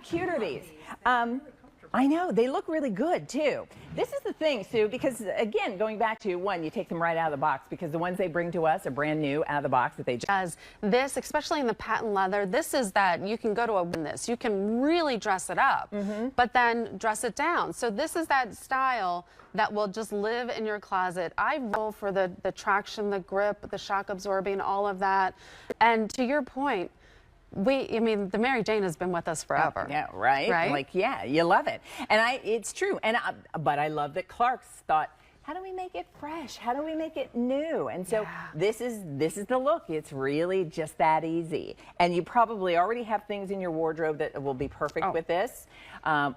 cute are these? I know, they look really good too. This is the thing, Sue, because again, going back to one, you take them right out of the box because the ones they bring to us are brand new out of the box that they just. As this, especially in the patent leather, this is that you can go to this. You can really dress it up, but then dress it down. So this is that style that will just live in your closet. I roll for the traction, the grip, the shock absorbing, all of that. And to your point, I mean, the Mary Jane has been with us forever. Yeah, right? Like, yeah, you love it. And it's true. And but I love that Clark's thought, how do we make it fresh? How do we make it new? And so this is the look. It's really just that easy. And you probably already have things in your wardrobe that will be perfect with this.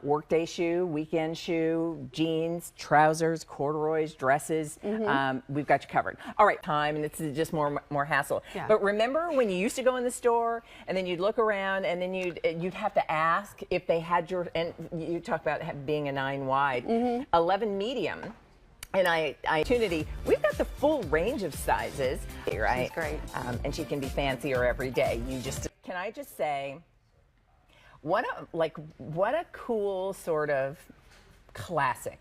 Workday shoe, weekend shoe, jeans, trousers, corduroys, dresses. We've got you covered. All right, time, and it's just more hassle. Yeah. But remember when you used to go in the store and then you'd look around and then you'd have to ask if they had your, and you talk about being a 9 wide, 11 medium. And opportunity, we've got the full range of sizes, right? That's great. And she can be fancier every day. Can I just say, what a cool sort of classic,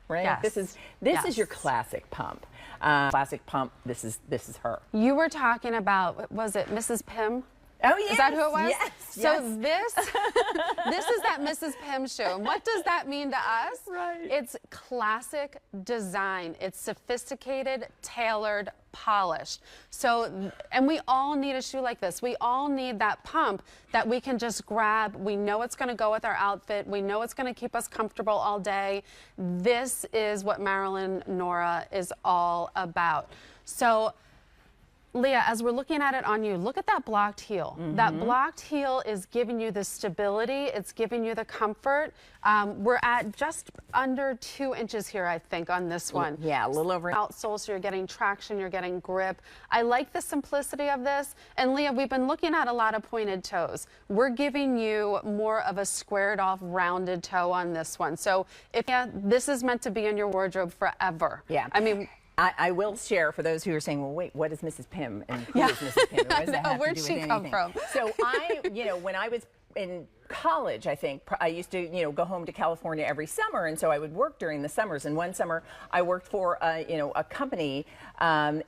right? Yes. This is your classic pump. Classic pump. This is her. You were talking about, was it Mrs. Pym? Oh, yes. Is that who it was? Yes. So this is that Mrs. Pym shoe. And what does that mean to us? Right. It's classic design. It's sophisticated, tailored, polished. So, and we all need a shoe like this. We all need that pump that we can just grab. We know it's going to go with our outfit. We know it's going to keep us comfortable all day. This is what Marilyn Nora is all about. So, Leah, as we're looking at it on you, look at that blocked heel. That blocked heel is giving you the stability. It's giving you the comfort. We're at just under 2 inches here, I think, on this one. Yeah, a little over. Outsole, so you're getting traction, you're getting grip. I like the simplicity of this. And Leah, we've been looking at a lot of pointed toes. We're giving you more of a squared off, rounded toe on this one. So this is meant to be in your wardrobe forever. Yeah. I mean, I will share for those who are saying, well, wait, what is Mrs. Pym? And who is Mrs. Pym? What does that have Where'd to do she with come anything? from? So when I was in college, I think, I used to, go home to California every summer, and so I would work during the summers. And one summer, I worked for, a company, and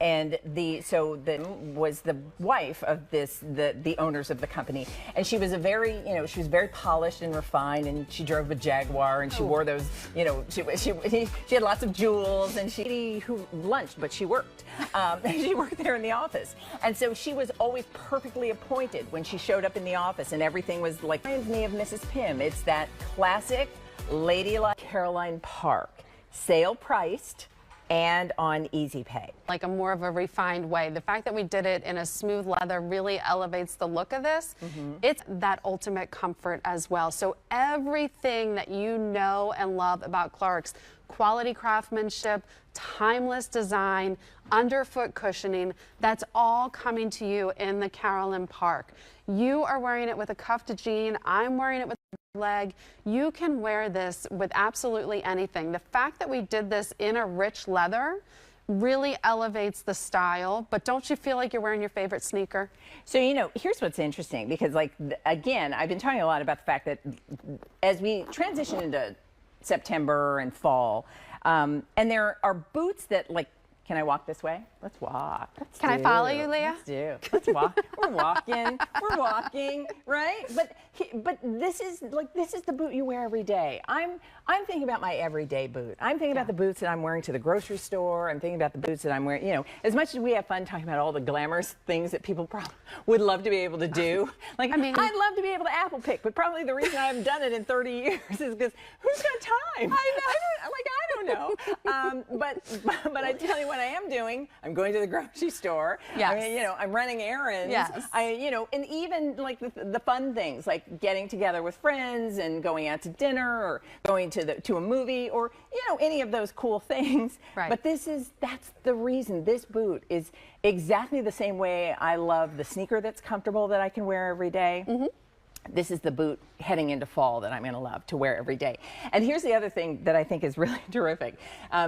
was the wife of the owners of the company, and she was she was very polished and refined, and she drove a Jaguar, and she wore those, she had lots of jewels, and who lunched, but she worked. She worked there in the office, and so she was always perfectly appointed when she showed up in the office, and everything was like me of Mrs. Pym. It's that classic ladylike Caroline Park, sale priced and on Easy Pay. Like a more of a refined way. The fact that we did it in a smooth leather really elevates the look of this. It's that ultimate comfort as well. So everything that you know and love about Clark's, quality craftsmanship, timeless design, underfoot cushioning, that's all coming to you in the Caroline Park. You are wearing it with a cuffed jean. I'm wearing it with a leg. You can wear this with absolutely anything. The fact that we did this in a rich leather really elevates the style, but don't you feel like you're wearing your favorite sneaker? So, here's what's interesting, because again, I've been talking a lot about the fact that as we transition into September and fall, and there are boots that can I walk this way? Let's walk. Can I follow you, Leah? Let's do. Let's walk. We're walking. We're walking, right? But this is the boot you wear every day. I'm thinking about my everyday boot. I'm thinking about the boots that I'm wearing to the grocery store. I'm thinking about the boots that I'm wearing. As much as we have fun talking about all the glamorous things that people probably would love to be able to do. I'd love to be able to apple pick, but probably the reason I haven't done it in 30 years is because who's got time? I don't know. But I tell you what I am doing. I'm going to the grocery store. Yes. I'm running errands. Yes. And even the fun things like getting together with friends and going out to dinner or going to a movie or any of those cool things. Right. But that's the reason this boot is exactly the same way I love the sneaker that's comfortable that I can wear every day. this is the boot heading into fall that I'm going to love to wear every day. And here's the other thing that I think is really terrific,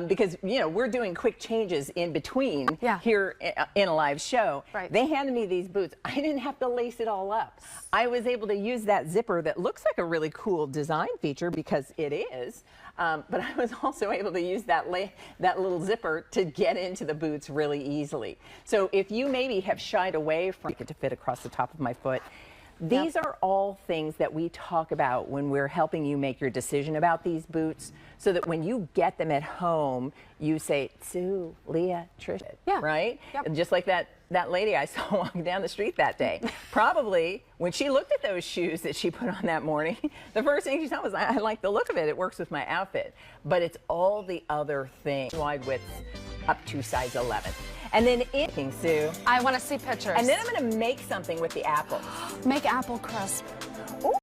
because we're doing quick changes in between here in a live show. Right. They handed me these boots. I didn't have to lace it all up. I was able to use that zipper that looks like a really cool design feature, because it is. But I was also able to use that little zipper to get into the boots really easily. So if you maybe have shied away from it to fit across the top of my foot, these are all things that we talk about when we're helping you make your decision about these boots, so that when you get them at home, you say, Sue, Leah, Trish, right? Yep. Just like that lady I saw walking down the street that day. Probably when she looked at those shoes that she put on that morning, the first thing she saw was, I like the look of it. It works with my outfit. But it's all the other things, wide widths up to size 11. And then Sue. I want to see pictures. And then I'm going to make something with the apples. Make apple crust.